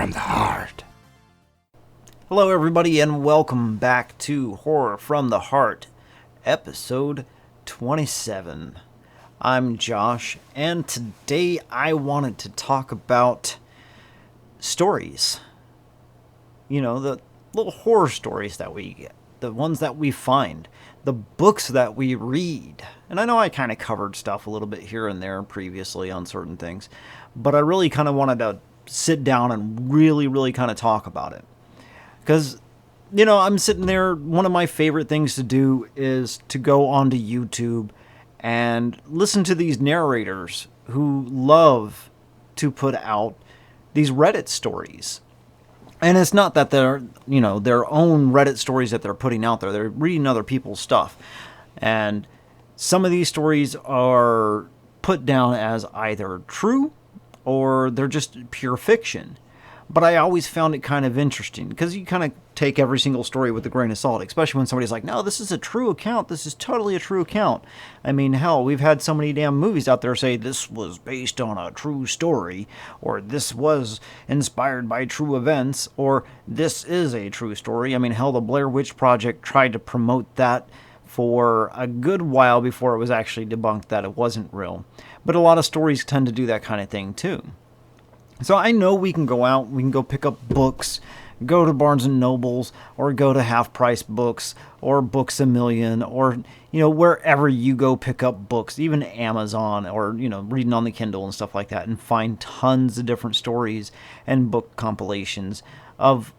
from the Heart. Hello everybody and welcome back to Horror from the Heart, episode 27. I'm Josh, and today I wanted to talk about stories. You know, the little horror stories that we get, the ones that we find, the books that we read. And I know I kind of covered stuff a little bit here and there previously on certain things, but I really kind of wanted to sit down and really kind of talk about it. Because, you know, I'm sitting there, one of my favorite things to do is to go onto YouTube and listen to these narrators who love to put out these Reddit stories. And it's not that they're, you know, their own Reddit stories that they're putting out there. They're reading other people's stuff. And some of these stories are put down as either true or they're just pure fiction. But I always found it kind of interesting because you kind of take every single story with a grain of salt, especially when somebody's like, no, this is a true account. This is totally a true account. I mean, hell, we've had so many damn movies out there say this was based on a true story, or this was inspired by true events, or this is a true story. I mean, hell, the Blair Witch Project tried to promote that for a good while before it was actually debunked that it wasn't real. But a lot of stories tend to do that kind of thing too. So I know we can go out, we can go pick up books, go to Barnes & Nobles, or go to Half Price Books, or Books A Million, or, you know, wherever you go pick up books, even Amazon, or, you know, reading on the Kindle and stuff like that, and find tons of different stories and book compilations of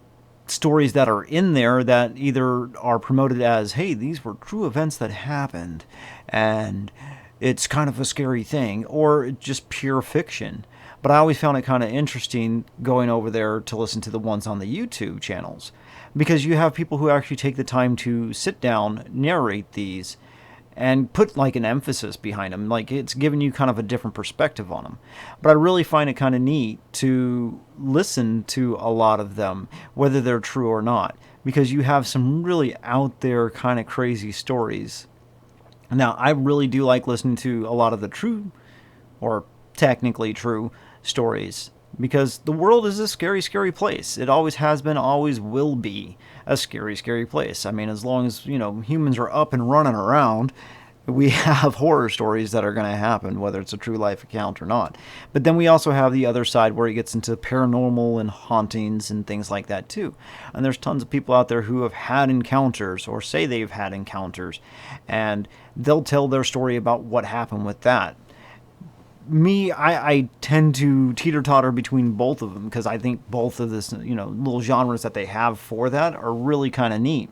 stories that are in there that either are promoted as, hey, these were true events that happened, and it's kind of a scary thing, or just pure fiction. But I always found it kind of interesting going over there to listen to the ones on the YouTube channels, because you have people who actually take the time to sit down, narrate these, and put like an emphasis behind them. Like it's giving you kind of a different perspective on them. But I really find it kind of neat to listen to a lot of them, whether they're true or not, because you have some really out there kind of crazy stories. Now, I really do like listening to a lot of the true, or technically true, stories, because the world is a scary place. It always has been, always will be a scary place. I mean, as long as, you know, humans are up and running around, we have horror stories that are going to happen, whether it's a true life account or not. But then we also have the other side where it gets into paranormal and hauntings and things like that too. And there's tons of people out there who have had encounters or say they've had encounters, and they'll tell their story about what happened with that. Me, I tend to teeter-totter between both of them because I think both of this, you know, little genres that they have for that are really kind of neat.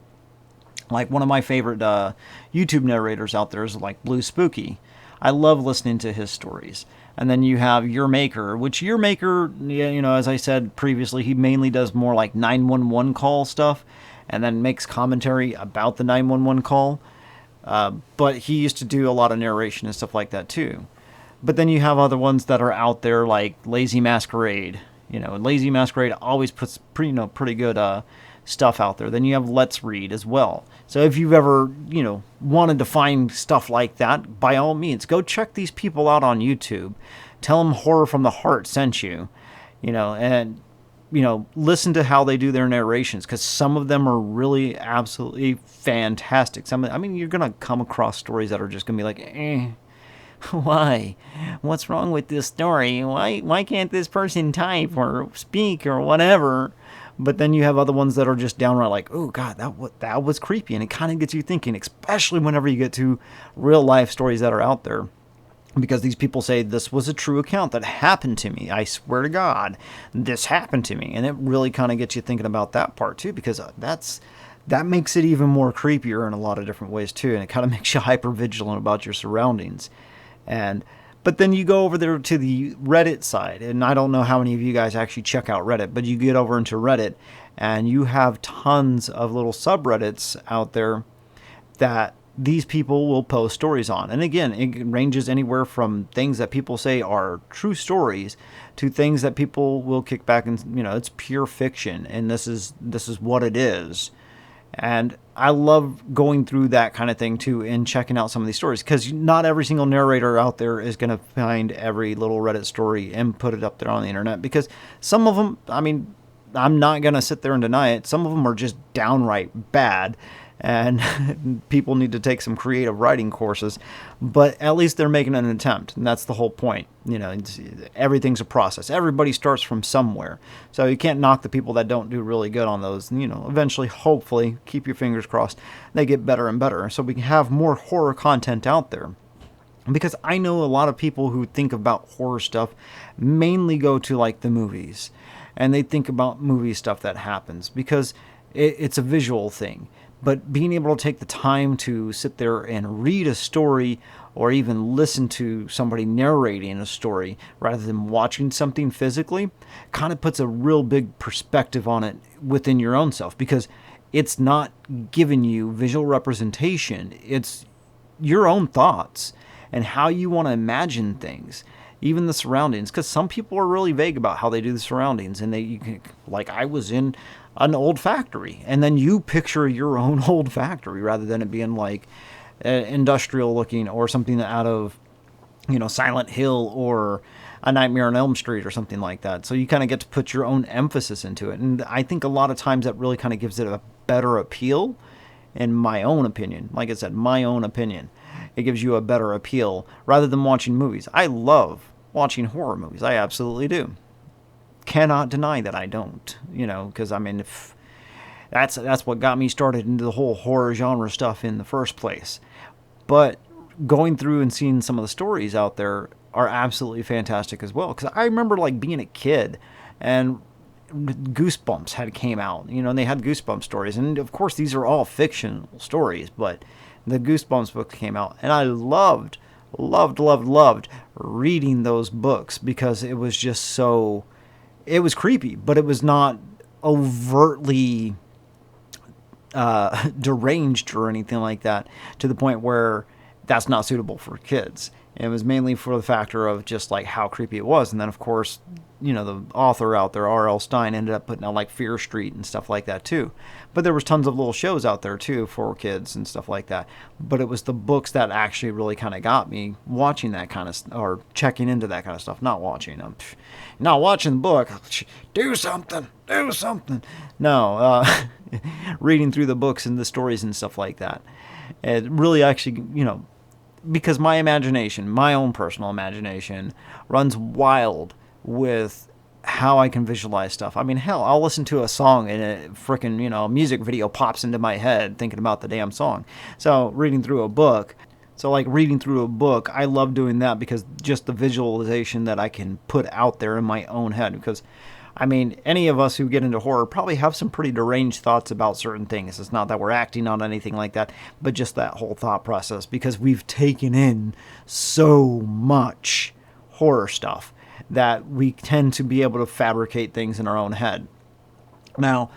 Like one of my favorite YouTube narrators out there is like Blue Spooky. I love listening to his stories. And then you have Your Maker, which Your Maker, you know, as I said previously, he mainly does more like 911 call stuff and then makes commentary about the 911 call. But he used to do a lot of narration and stuff like that too. But then you have other ones that are out there like Lazy Masquerade. You know, Lazy Masquerade always puts pretty good stuff out there. Then you have Let's Read as well. So if you've ever, you know, wanted to find stuff like that, by all means, go check these people out on YouTube. Tell them Horror from the Heart sent you, you know, and, you know, listen to how they do their narrations, because some of them are really absolutely fantastic. I mean, you're going to come across stories that are just going to be like, why? What's wrong with this story? Why can't this person type or speak or whatever? But then you have other ones that are just downright like, oh God, that was creepy, and it kind of gets you thinking, especially whenever you get to real life stories that are out there. Because these people say, this was a true account that happened to me. I swear to God, this happened to me. And it really kind of gets you thinking about that part too, because that makes it even more creepier in a lot of different ways too. And it kind of makes you hyper vigilant about your surroundings. But then you go over there to the Reddit side, and I don't know how many of you guys actually check out Reddit, but you get over into Reddit, and you have tons of little subreddits out there that these people will post stories on. And again, it ranges anywhere from things that people say are true stories to things that people will kick back and, you know, it's pure fiction, and this is what it is. And I love going through that kind of thing too and checking out some of these stories, because not every single narrator out there is going to find every little Reddit story and put it up there on the internet, because some of them, I mean, I'm not going to sit there and deny it. Some of them are just downright bad, and people need to take some creative writing courses, but at least they're making an attempt, and that's the whole point. Everything's a process. Everybody starts from somewhere, so you can't knock the people that don't do really good on those. Eventually, hopefully, keep your fingers crossed, they get better and better, so we can have more horror content out there. Because I know a lot of people who think about horror stuff mainly go to like the movies, and they think about movie stuff that happens because it's a visual thing. But being able to take the time to sit there and read a story or even listen to somebody narrating a story rather than watching something physically kind of puts a real big perspective on it within your own self, because it's not giving you visual representation. It's your own thoughts and how you want to imagine things, even the surroundings, because some people are really vague about how they do the surroundings, and like I was in an old factory, and then you picture your own old factory rather than it being like industrial looking or something out of Silent Hill or A Nightmare on Elm Street or something like that. So you kind of get to put your own emphasis into it, and I think a lot of times that really kind of gives it a better appeal, in my own opinion. Like I said, my own opinion. It gives you a better appeal rather than watching movies. I love watching horror movies. I absolutely do. Cannot deny that I don't. Because if that's what got me started into the whole horror genre stuff in the first place. But going through and seeing some of the stories out there are absolutely fantastic as well. Because I remember like being a kid and Goosebumps had came out, and they had Goosebumps stories, and of course these are all fictional stories, but the Goosebumps book came out, and I loved reading those books because it was just so, it was creepy, but it was not overtly deranged or anything like that, to the point where that's not suitable for kids. It was mainly for the factor of just like how creepy it was. And then of course, the author out there, R.L. Stine, ended up putting out like Fear Street and stuff like that too. But there was tons of little shows out there too for kids and stuff like that. But it was the books that actually really kind of got me watching that kind of, or checking into that kind of stuff. Not watching them. Not watching the book. Do something. No, reading through the books and the stories and stuff like that. It really actually, because my imagination, my own personal imagination, runs wild with how I can visualize stuff. I mean, hell, I'll listen to a song and a freaking, music video pops into my head thinking about the damn song. So reading through a book, I love doing that because just the visualization that I can put out there in my own head. Because any of us who get into horror probably have some pretty deranged thoughts about certain things. It's not that we're acting on anything like that, but just that whole thought process, because we've taken in so much horror stuff that we tend to be able to fabricate things in our own head. Now,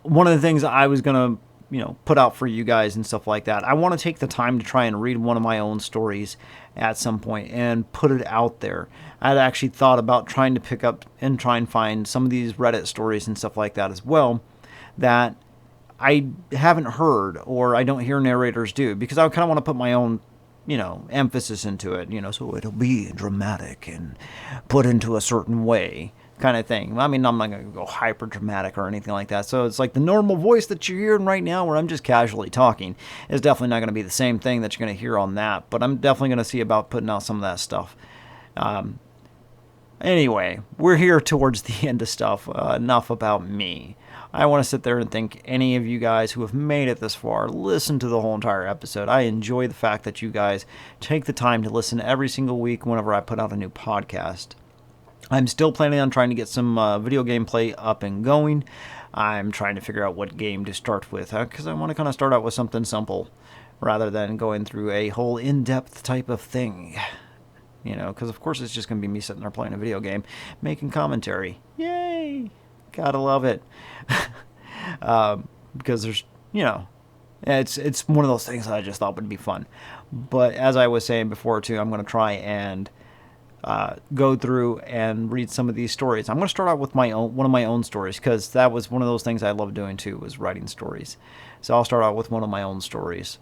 one of the things I was going to put out for you guys and stuff like that, I want to take the time to try and read one of my own stories at some point and put it out there. I'd actually thought about trying to pick up and try and find some of these Reddit stories and stuff like that as well that I haven't heard or I don't hear narrators do, because I kind of want to put my own emphasis into it, so it'll be dramatic and put into a certain way kind of thing. I'm not going to go hyper dramatic or anything like that. So it's like the normal voice that you're hearing right now, where I'm just casually talking, is definitely not going to be the same thing that you're going to hear on that. But I'm definitely going to see about putting out some of that stuff. Anyway, we're here towards the end of stuff. Enough about me. I want to sit there and thank any of you guys who have made it this far, listen to the whole entire episode. I enjoy the fact that you guys take the time to listen every single week whenever I put out a new podcast. I'm still planning on trying to get some video gameplay up and going. I'm trying to figure out what game to start with, because I want to kind of start out with something simple rather than going through a whole in-depth type of thing. Because of course it's just going to be me sitting there playing a video game, making commentary. Yay! Gotta love it. Because there's, it's one of those things that I just thought would be fun. But as I was saying before too, I'm going to try and go through and read some of these stories. I'm going to start out with one of my own stories, because that was one of those things I love doing too, was writing stories. So I'll start out with one of my own stories.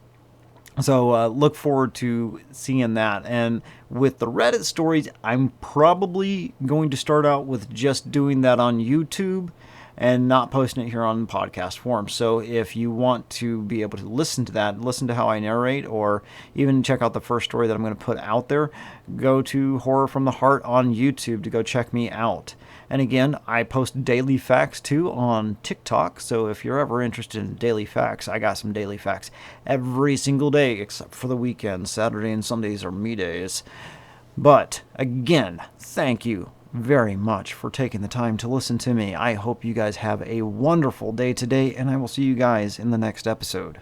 So look forward to seeing that. And with the Reddit stories, I'm probably going to start out with just doing that on YouTube, and not posting it here on podcast form. So if you want to be able to listen to that, listen to how I narrate, or even check out the first story that I'm going to put out there, go to Horror from the Heart on YouTube to go check me out. And again, I post daily facts too on TikTok, so if you're ever interested in daily facts, I got some daily facts every single day except for the weekends. Saturday and Sundays are me days. But again, thank you very much for taking the time to listen to me. I hope you guys have a wonderful day today, and I will see you guys in the next episode.